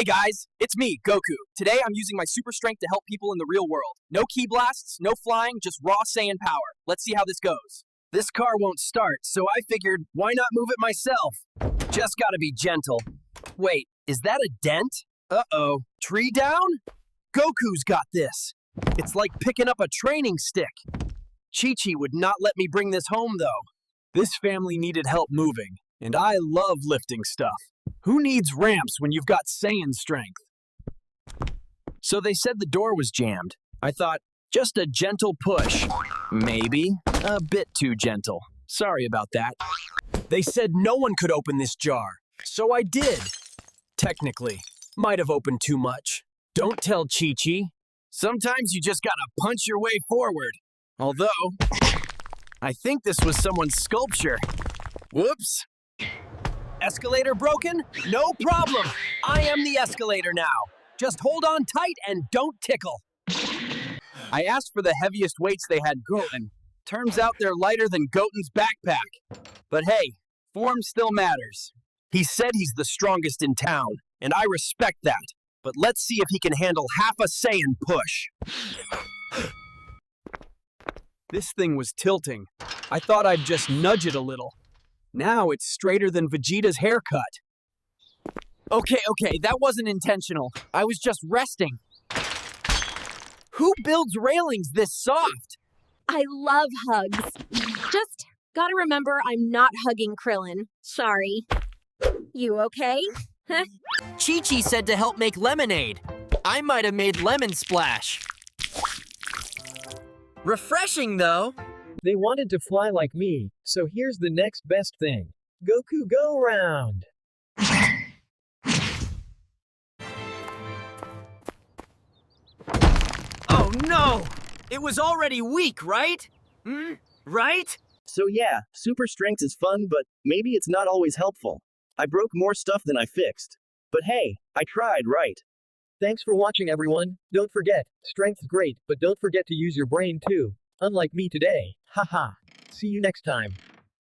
Hey guys, it's me, Goku. Today I'm using my super strength to help people in the real world. No ki blasts, no flying, just raw Saiyan power. Let's see how this goes. This car won't start, so I figured, why not move it myself? Just gotta be gentle. Wait, is that a dent? Uh-oh. Tree down? Goku's got this. It's like picking up a training stick. Chi-Chi would not let me bring this home, though. This family needed help moving, and I love lifting stuff. Who needs ramps when you've got Saiyan strength? So they said the door was jammed. I thought, just a gentle push. Maybe a bit too gentle. Sorry about that. They said no one could open this jar, so I did. Technically, might have opened too much. Don't tell Chi-Chi. Sometimes you just gotta punch your way forward. Although, I think this was someone's sculpture. Whoops. Escalator broken? No problem. I am the escalator now. Just hold on tight and don't tickle. I asked for the heaviest weights they had Goten. Turns out they're lighter than Goten's backpack. But hey, form still matters. He said he's the strongest in town, and I respect that. But let's see if he can handle half a Saiyan push. This thing was tilting. I thought I'd just nudge it a little. Now it's straighter than Vegeta's haircut. Okay, that wasn't intentional. I was just resting. Who builds railings this soft? I love hugs. Just gotta remember I'm not hugging Krillin. Sorry. You okay? Chi-Chi said to help make lemonade. I might have made lemon splash. Refreshing, though. They wanted to fly like me, so here's the next best thing. Goku go round! Oh no! It was already weak, right? Right? So yeah, super strength is fun, but maybe it's not always helpful. I broke more stuff than I fixed. But hey, I tried, right? Thanks for watching, everyone. Don't forget, strength's great, but don't forget to use your brain too. Unlike me today. Haha. See you next time.